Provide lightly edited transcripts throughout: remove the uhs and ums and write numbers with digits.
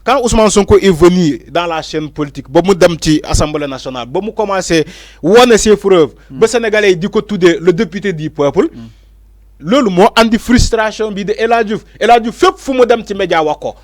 quand Ousmane Sonko est venu dans la chaîne politique ba mu dem ci Assemblée nationale ba mu commencé wane ses preuves ba sénégalais di ko tuddee le député du peuple loolu moo andi frustration bi de El Hadji Diouf fépp fu mu dem ci média wax ko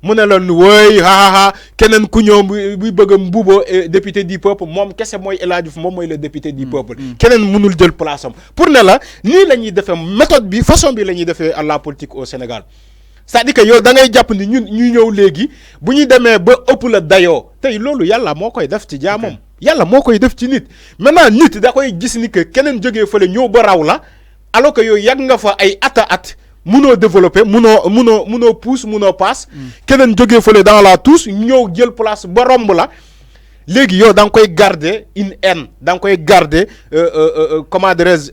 mu ne la woy ha keneen ku ñëw buy bëgg a mbuuboo député du peuple moom kese mooy El Hadji Diouf moom mooy le député du peuple keneen mënul jël place am pour ne la nii la ñuy defee méthode bi façon bi la ñuy defee à la politique au Sénégal c'est-à-dire que yow da ngay jàpp ni ñun ñu ñëw léegi bu ñu demee ba ëpp la dayoo tey loolu yàlla moo koy def ci jaamam yàlla moo koy def ci nit maintenant nit da koy gis ni que keneen jógee fële ñëw ba raw la alors que yow yàgg nga fa ay at munoo développer munoo pousse munoo passe keneen jógee fële dans la touche ñëw jël place ba romb la léegi yow da nga koy garder une haine da nga koy garder comment dirais-je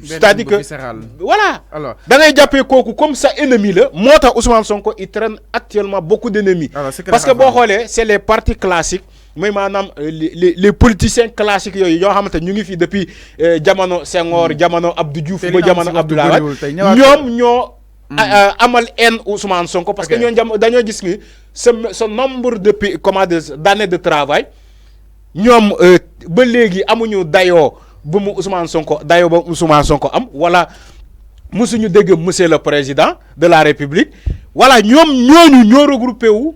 c'est-à-dire que voilà alors da ngay jàppee kooku comme ça ennemi la moo tax Ousmane Sonko il traîne actuellement beaucoup d'ennemis parce que boo xoolee c'est les partis classiques mooy maanaam les politiciens classiques yooyu yoo xamante ñu ngi fi depuis jamono Senghor jamono Abdou Diouf ba jamono Abdoulaye Wade ñoom ñoo amal haine Ousmane Sonko parce que ñoo dañoo gis ni ce nombre de d'années de travail ñoom ba léegi amuñu dayoo bu mu Ousmane Sonko dayoo ba Ousmane Sonko am wala musuñu dégg monsieur le président de la République voilà ñoom ñooñu ñoo regroupé wu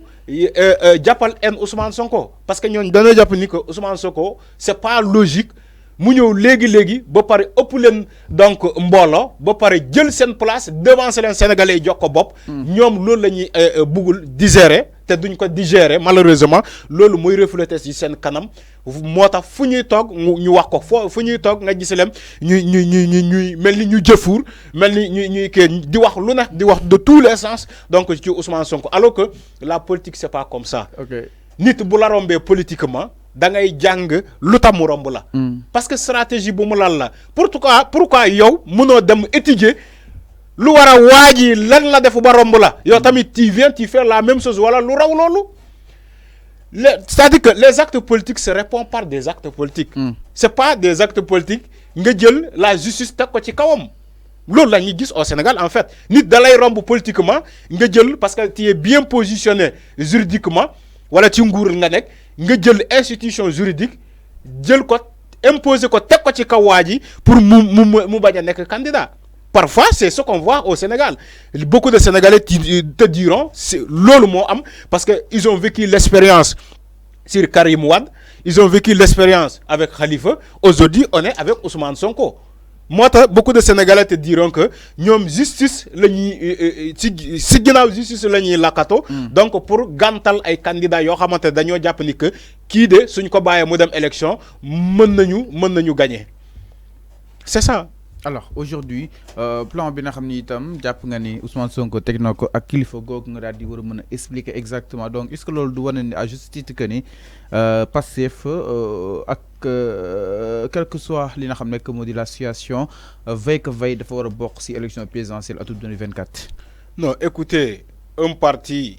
jàppal haine Ousmane Sonko parce que ñooñu dañoo jàpp ni que Ousmane Sonko c'est pas logique mu ñëw léegi ba pare ëpp leen donc mbooloo ba pare jël seen place devant leen sénégalais yi jox ko bopp. ñoom loolu la ñuy bëggul digérer te duñ ko digérer malheureusement loolu muy refléter ci seen kanam moo tax fu ñuy toog ñu wax ko fu ñuy toog nga gis leen ñuy mel ni ñu jëfuur mel ni ñuy kii di wax lu ne di wax de tous les sens donc ci Ousmane Sonko alors que la politique c'est pas comme ça. nit bu la rombee politiquement. da ngay jàng lu tax mu romb la. parce que stratégie bu mu lal la pourquoi yow mënoo dem étudier lu war a waaji lan la def ba romb la yow tamit tu fais la même chose wala lu raw loolu. c'est-à-dire que les actes politiques se répondent par des actes politiques. c'est pas des actes politiques nga jël la justice teg ko ci kawam. loolu la ñuy gis au Sénégal en fait nit da lay romb politiquement nga jël parce que tu es bien positionné juridiquement wala ci nguur nga nekk. nga jël institution juridique jël ko imposer ko teg ko ci kaw waa ji pour mu bañ a nekk candidat parfois c'est ce qu'on voit au Sénégal beaucoup de Sénégalais te diront c'est loolu moo am parce que ils ont vécu l'expérience sur Karim Wade ils ont vécu l'expérience avec Khalifa aujourd'hui on est avec Ousmane Sonko moo tax beaucoup de Sénégalais te diront que ñoom justice la ñuy si ginnaaw justice la ñuy lakkato donc pour gàntal ay candidats yoo xamante dañoo jàpp ni que kii de suñ ko bàyyee mu dem élection mën nañu gagner c'est ça. alors aujourd'hui plan bi nga xam ni itam jàpp nga ni Ousmane Sonko teg na ko ak kilifa googu nga daal di war a mën a expliquer exactement donc est-ce que loolu du wane ni à juste titre que ni Pastef ak quel que soit li nga xam ne que moo di la situation veille dafa war a bokk ci élection présidentielle atum 2024. non écoutez un parti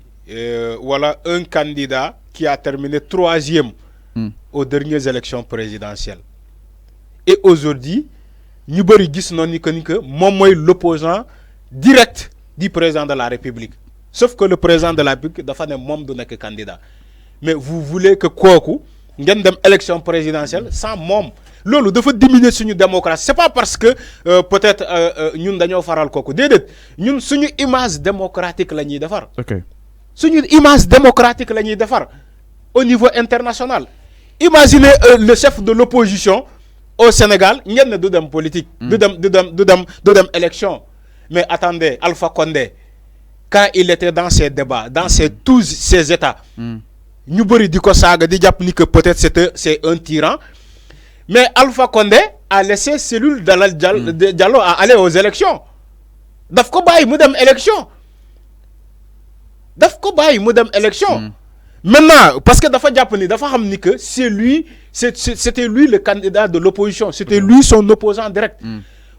voilà un candidat qui a terminé 3e aux dernières élections présidentielles et aujourd'hui ñu bëri gis noonu ni que moom mooy l'opposant direct du président de la République sauf que le président de la République dafa ne moom du nekk candidat mais vous voulez que kooku ngeen dem élection présidentielle sans moom loolu dafa diminuer suñu démocratie c'est pas parce que peut-être ñun dañoo faral kooku déedéet ñun suñu image démocratique la ñuy defar. suñu image démocratique la ñuy defar au niveau international. Imaginez le chef de l'opposition au Sénégal ngeen ne du dem politique. du dem élection mais attendez Alpha Condé quand il était dans ses débats dans tous ces états. ñu bëri di ko saaga di jàpp ni que peut-être c'est un tyran mais Alpha Condé a laissé cellule Dalal Diallo à aller aux élections daf ko bàyyi mu dem élection. Maintenant parce que dafa jàpp ni dafa xam ni que c'était lui le candidat de l'opposition c'était lui son opposant direct.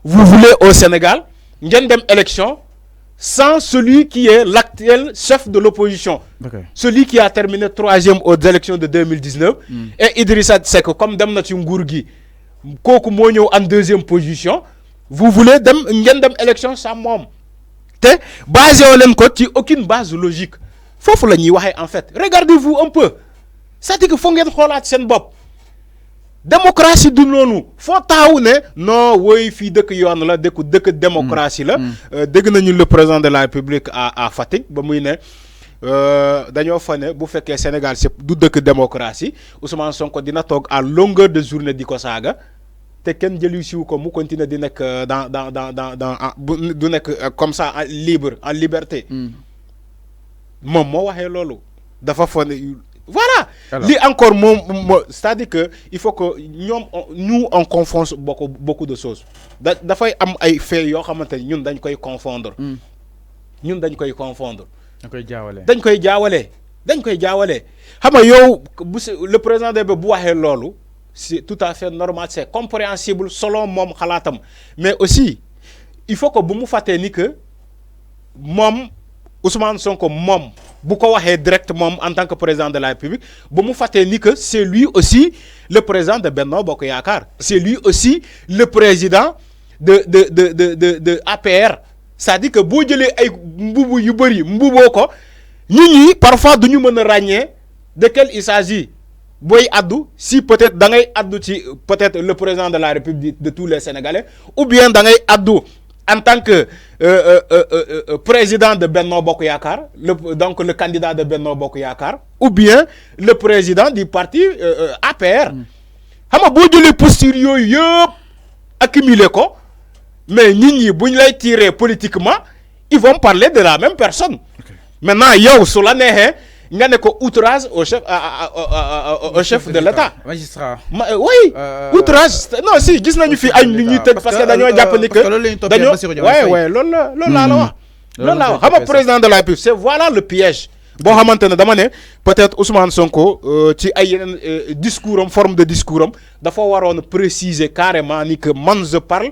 Vous voulez au Sénégal ngeen dem élection sans celui qui est l'actuel chef de l'opposition. Celui qui a terminé 3e aux élections de 2019. Et Idrissa Seck comme dem na ci nguur gi kooku moo ñëw en 2e position. Vous voulez ngeen dem élection sans moom te basé wu leen ko ci aucune base logique fofu la ñuy waxee en fait regardez-vous un peu c'est-à-dire que fo ngeen xoolaat seen bopp démocratie du noonu foo taxaw ne non woy fii dëkk yoon la dëkk démocratie la dégg nañu le président de la République à Fatick ba muy ne dañoo fa ne bu fekkee Sénégal c'est du dëkk démocratie Ousmane Sonko dina toog à longueur de journée di ko saaga te kenn jëli siw ko mu continuer di nekk dans du nekk comme ça libre en liberté moom moo waxee loolu dafa fa ne voilà li encore c'est-à-dire que il faut que nous on confond beaucoup de choses dafay am ay faits yoo xamante ni ñun dañ koy confondre dañ koy jaawale xam nga yow le président de bu waxee loolu c'est tout à fait normal c'est compréhensible selon moom xalaatam mais aussi il faut que bu mu fàttee ni que moom Ousmane Sonko moom bu ko waxee direct moom en tant que président de la République bu mu fàttee ni que c'est lui aussi le président de Benno Bokk Yaakaar c'est lui aussi le président de APR c'est-à-dire que boo jëlee ay mbubu yu bëri mbuboo ko ñi parfois duñu mën a ràññee de quel il s'agit booy addu si peut-être da ngay addu ci peut-être le président de la République de tous les Sénégalais ou bien da ngay addu en tant que président de Benno Bokk Yaakaar donc le candidat de Benno Bokk Yaakaar ou bien le président du parti APR xam nga boo jëlee posture yooyu yëpp accumulé ko mais nit ñi buñ lay tirer politiquement ils vont parler de la même personne maintenant yow su la neexee nga ne ko outrage au chef de l'État magistrat oui outrage non si gis nañu fi ay nit ñuy tëj parce que dañoo jàpp ni que dañoo loolu laa la wax xam nga président de la République c'est voilà le piège boo xamante ne dama ne peut-être Ousmane Sonko ci ay yeneen discours am forme de discours am dafa waroon préciser carrément ni que man je parle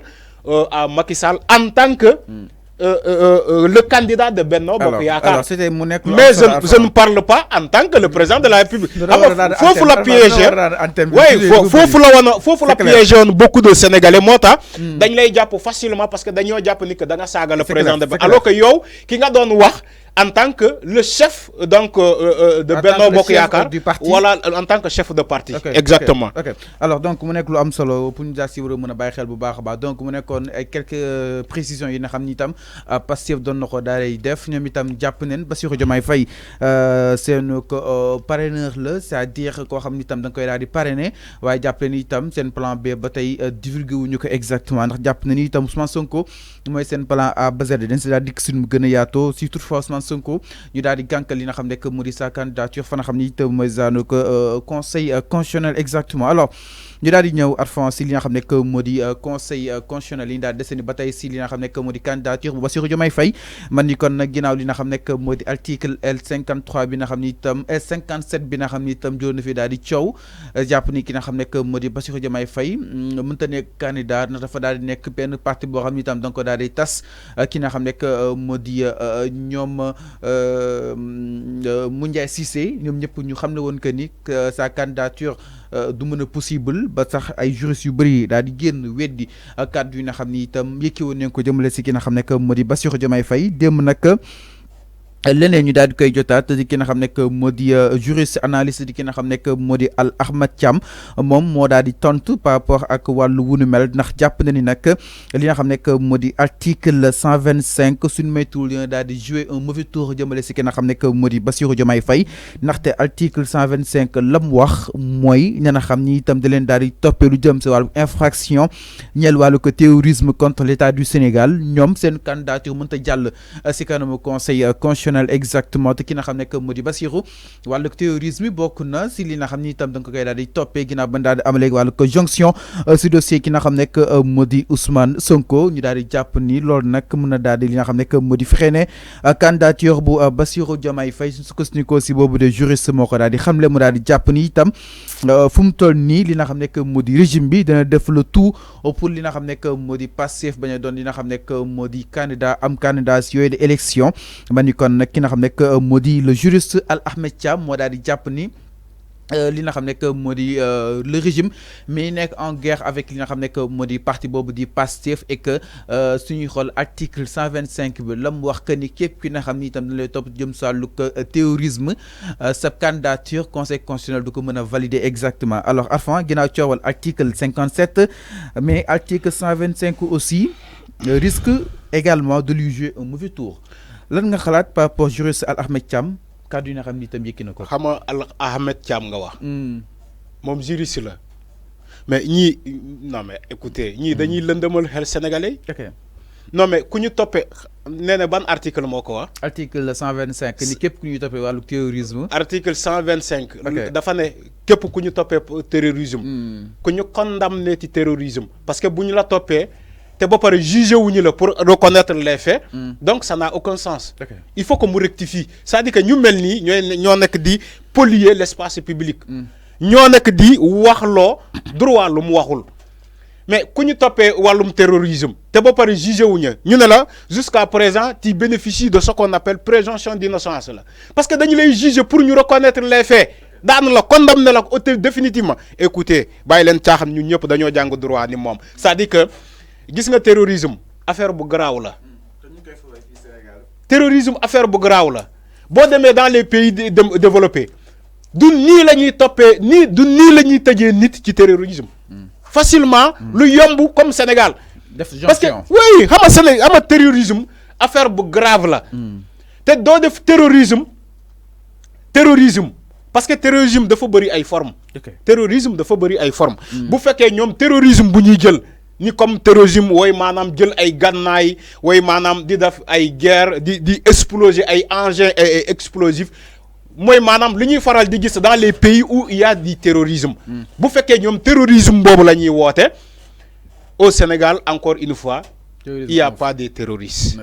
à Macky Sall en tant que le candidat de Benno Bokk Yaakaar mais je ne parle pas en tant que le président de la République foofu la piégé foofu la piégé woon beaucoup de Sénégalais moo tax dañ lay jàpp facilement parce que dañoo jàpp ni que da nga saaga le président de alors que yow ki nga doon wax en tant que le chef donc de Benno Bokk Yaakaar voilà en tant que chef de parti exactement alors donc mu nekk lu am solo pour ñu daa si war a mën a bàyyi xel bu baax a baax donc mu nekkoon ay quelques précisions yi nga xam ni itam Pastef doon na ko daal di def ñoom itam jàpp neen Bassirou Diomaye Faye seen ko parraineur la c'est-à-dire koo xam ni itam da nga koy daal di parrainer waaye jàpp leen itam seen plan B ba tey divulgué wuñu ko exactement ndax jàpp na ni itam Ousmane Sonko mooy seen plan A ba Z dañ si daal dikk suñu mu gën a yaatoo si toutefois Ousmane Sonko ñu daal di gànkal li nga xam ne que mu di sa candidature fa nga xam ni itam mooy zaanu ko conseil constitutionnel exactement alors ñu daal di ñëw Arfan si li nga xam ne que moo di conseil constitutionnel yi ñu daal di deseni ba tey si li nga xam ne que moo di candidature bu Bassirou Diomaye Faye man ni kon nag ginnaaw li nga xam ne que moo di article L53 bi nga xam ni itam L57 bi nga xam ni itam joon na fi daal di coow jàpp ni ki nga xam ne que moo di Bassirou Diomaye Faye mënta nekk candidat ndax dafa daal di nekk benn parti boo xam ni itam da nga ko daal di tas ki nga xam ne que moo di ñoom Moundiaye Cissé ñoom ñëpp ñu xam ne woon que ni sa candidature du mën a possible ba sax ay juristes yu bëri daal di génn weddi kàddu yi nga xam ni itam yëkki woon nañ ko jëmale si ki nga xam ne que moo di Bassirou Diomaye Faye démb nag leneen ñu daal di koy jotaat di ki nga xam ne que moo di juriste analyste di ki nga xam ne que moo di Al Ahmad Thiam moom moo daal di tontu par rapport ak wàllu wunu mel ndax jàpp na ni nag li nga xam ne que moo di article 125 suñu maytuwul dina daal di jouer un mauvais tour jëmale si ki nga xam ne que moo di Bassirou Diomaye Faye ndaxte article 125 lam wax mooy ña nga xam ni itam da leen daal di toppee lu jëm si wàllu infraction ñeel wàllu ko terrorisme contre l'État du Sénégal ñoom seen candidature mënta jàll si kanamu conseil constitutionnel exactement te ki nga xam ne que moo di Bassirou wàllu terrorisme bokk na si li nga xam ni itam da nga ko koy daal di toppee ginnaaw ba daal di amalee wàllu ko jonction si dossier ki nga xam ne que moo di Ousmane Sonko ñu daal di jàpp ni loolu nag mën na daal di li nga xam ne que moo di freiné candidature bu Bassirou Diomaye Faye su sukkandikoo si boobu de juriste moo ko daal di xamle mu daal di jàpp ni itam fu mu toll nii li nga xam ne que moo di régime bi dana def le tout pour li nga xam ne que moo di Pastef bañ a doon li nga xam ne que moo di candidat am candidat yooyu de élection ma ni kon nag ki nga xam ne que moo di le juriste Al Ahmed Thiam moo daal di jàpp ni li nga xam ne que moo di le régime mais nekk en guerre avec li nga xam ne que moo di parti boobu di Pastef et que suñuy xool article 125 bi la mu wax que ni képp ki nga xam ni itam dañ lay topp jëm si wàllu terrorisme sa candidature conseil constitutionnel du ko mën a valider exactement alors Arfan ginnaaw coowal article 57 mais article 125 aussi risque également de lui jouer un mauvais tour lan nga xalaat par rapport juriste Al Ahmed Thiam kaddu yi nga xam ni itam yëkki na ko. xam nga Al Ahmed Thiam nga wax. moom juriste la mais ñii non mais écoutez ñii dañuy lëndëmal xel sénégalais. ok non mais ku ñu toppee nee na ban article moo ko wax. article 125 ni képp ku ñuy toppee wàllu terrorisme. article 125. dafa ne képp ku ñu toppee terrorisme. ku ñu condamné ci terrorisme. parce que bu ñu la toppee. te ba pare jugé wuñu la pour reconnaître les faits. Donc ça n'a aucun sens. Il faut que mu rectifie c'est-à-dire que ñu mel nii ñoo nekk di polluer l'espace public. ñoo nekk di waxloo droit lu mu waxul. mais ku ñu toppee wàllum terrorisme te ba pare jugé wuñu ñu ne la jusqu'à présent tu bénéficies de ce qu'on appelle présomption d'innocence la parce que dañu lay juger pour ñu reconnaître les faits. daan la condamné la ko définitivement. Écoutez bàyyi leen caaxaan ñun ñëpp dañoo jàng droit ni moom c'est-à-dire que. gis nga terrorisme affaire bu garaaw la terrorisme affaire bu garaaw la boo demee dans les pays développés du nii la ñuy toppee nii du nii la ñuy tëjee nit ci terrorisme facilement lu yomb comme Sénégal parce que oui xam nga Sénégal xam nga terrorisme affaire bu grave la te doo def terrorisme parce que terrorisme dafa bëri ay forme terrorisme dafa bëri ay forme bu fekkee ñoom terrorisme bu ñuy jël ni comme terrorisme wooy maanaam jël ay gànnaay wooy maanaam di def ay guerre di exploser ay engins explosifs mooy maanaam li ñuy faral di gis dans les pays où il y a du terrorisme. bu fekkee ñoom terrorisme boobu la ñuy woote au Sénégal encore une fois. il y a pas de terroristes.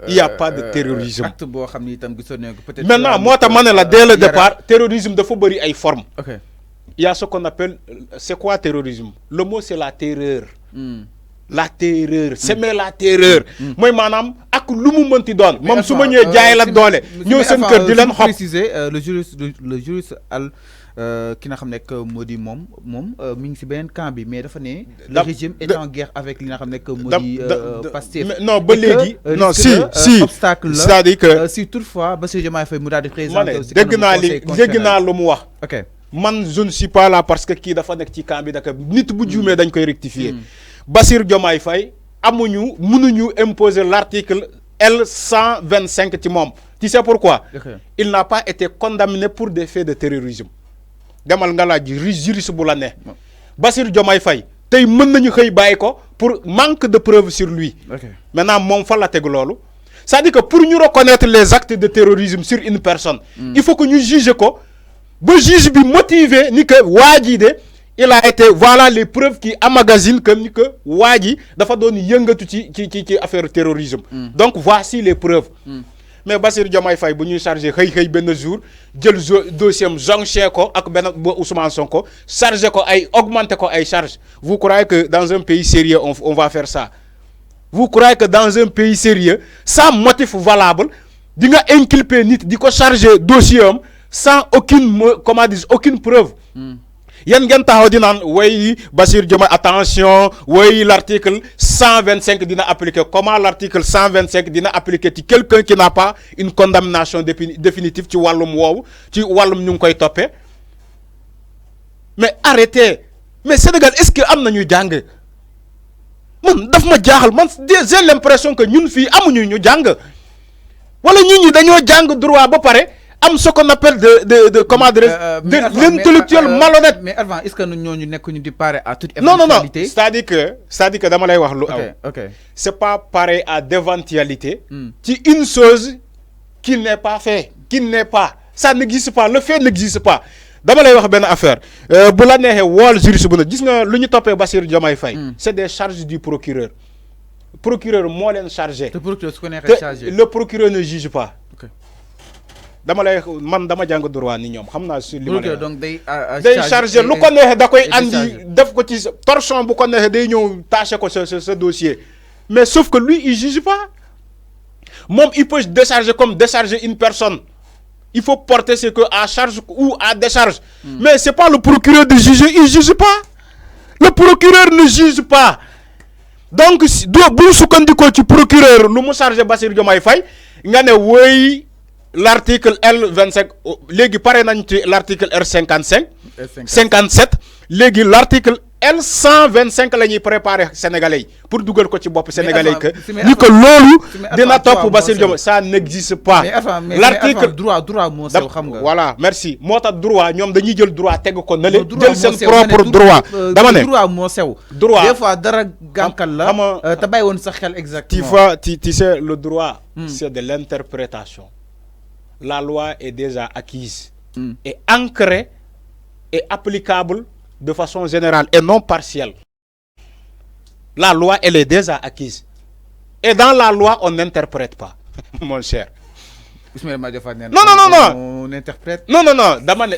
il y a pas de terrorisme. acte boo xam ni itam gisoon nañu ko peut-être. maintenant moo tax ma ne la dès le départ terrorisme dafa bëri ay formes. ok il y a ce qu'on appelle c'est quoi terrorisme le mot c'est la terreur. la terreur semer la terreur. mooy maanaam ak lu mu mënti doon. moom su ma ñëwee jaay la doole. ñëw seen kër di leen xob préciser le juriste al ki nga xam ne que moo di moom mi ngi si beneen camp bi mais dafa ne. le régime est en guerre avec li nga xam ne que moo di Pastef. non ba léegi non si obstacle la c'est-à-dire que si toutefois Bassirou Diomaye Faye mu daal di présenter aussi. dégg naa lu mu wax. ok man je ne suis pas là parce que kii dafa nekk ci camp bi daka nit bu juumee dañ koy rectifier. Bassirou Diomaye Faye mënuñu imposer l'article L125 ci moom. Tu sais pourquoi? Il n'a pas été condamné pour des faits de terrorisme. demal nga laaj juriste bu la ne. Bassirou Diomaye Faye tey mën nañu xëy bàyyi ko pour manque de preuve sur lui. Maintenant moom fa la teg loolu. C'est-à-dire que pour ñu reconnaître les actes de terrorisme sur une personne. il faut que ñu juge ko ba juge bi motivé ni que waa ji de il a été voilà les preuves qui emmagasinent que ni que waa ji dafa doon yëngatu ci affaire terrorisme. Donc voici les preuves. mais Bassirou Diomaye Faye bu ñuy chargé xëy benn jour jël dossier am jonché ko ak benn Ousmane Sonko chargé ko ay augmenté ko ay charges. Vous croyez que dans un pays sérieux on va faire ça? Vous croyez que dans un pays sérieux sans motif valable di nga inculper nit di ko chargé dossier am sans aucune preuve. Yan ngeen taxaw di naan way Bassirou Diomaye attention way l'article 125 dina appliquer. Comment l'article 125 dina appliquer ci quelqu'un qui n'a pas une condamnation définitive ci wàllum woowu ci wàllum ñu ngi koy toppee? Mais arrêtez. Mais Sénégal est-ce que am nañu jàng? Man daf ma jaaxal man j'ai l'impression que ñun fii amuñu ñu jàng wala ñi dañoo jàng droit ba pare am ce qu'on appelle de comment dire de l'intellectuel malhonnête. Mais avant est-ce que ñooñu nekkuñu di parer à toute éventualité? Non c'est-à-dire que dama lay wax lu am. ok c'est pas pareil à d'éventualité ci une chose qui n'est pas fait qui n'est pas ça n'existe pas le fait n'existe pas. dama lay wax benn affaire bu la neexee wool juriste bu ne gis nga lu ñu toppee Bassirou Diomaye Faye. C'est des charges du procureur moo leen chargé. Le procureur ne juge pas. dama jàng droit ni ñoom xam naa si li ma lay donc day chargé lu ko neexee da koy andi def ko ci torchon bu ko neexee day ñëw tâché ko ce dossier mais sauf que lui il juge pas moom il peut décharger comme décharger une personne il faut porter ce que à charge ou à décharge. Mais c'est pas le procureur de juger, il juge pas. Le procureur ne juge pas. Donc, si tu procureur, le mot chargé Bassirou Diomaye Faye, il oui l'article L25, l'article R55, 57, l'article L125 la ñuy préparé Sénégalais pour dugal ko ci bop Sénégalais que ni que lolu dina top Bassirou Diomaye ça n'existe pas. L'article droit mo sew xam nga. Voilà, merci. Mota droit ñom dañuy jël droit tégg ko na le jël sen propre droit. Dama né droit mo sew. Des fois dara gankal la ta bay won sa xel exactement. Tu sais le droit c'est de l'interprétation. La loi est déjà acquise et ancrée et applicable de façon générale et non partielle. La loi, elle est déjà acquise. Et dans la loi, on n'interprète pas, mon cher. Ismaïla Madior Fall, non. On interprète. Non.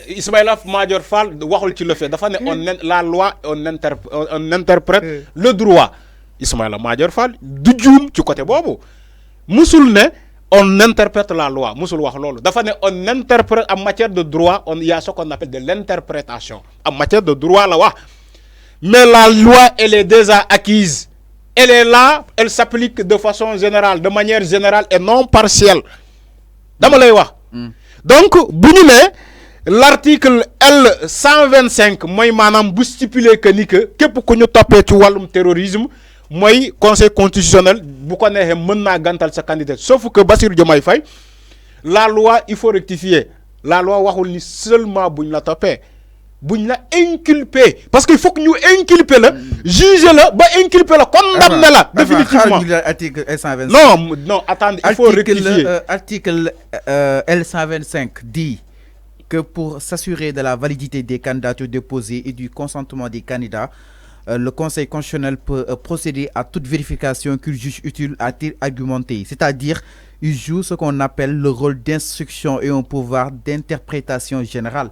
Ismaïla Madior Fall, tu le fais. La loi, on interprète le droit. Ismaïla Madior Fall, du côté bobo. Moussoul on interprète la loi. On interprète en matière de droit, il y a ce qu'on appelle de l'interprétation. En matière de droit, là, mais la loi, elle est déjà acquise. Elle est là, elle s'applique de façon générale, de manière générale et non partielle. Donc, l'article L125, moi, madame, vous stipulez que pour nous taper le terrorisme, moi, conseil constitutionnel, vous connaissez maintenant gantal sa candidat. Sauf que Bassirou Diomaye Faye, la loi, il faut rectifier. La loi, ni seulement buñ la topé, buñ la inculper. Parce qu'il faut que nous inculper le, juger le, inculper le, condamner la, définitivement. Article L125. Non, attendez, il faut rectifier. Article L125 dit que pour s'assurer de la validité des candidatures déposées et du consentement des candidats, le Conseil constitutionnel peut procéder à toute vérification qu'il juge utile à argumenter. C'est-à-dire, il joue ce qu'on appelle le rôle d'instruction et un pouvoir d'interprétation générale.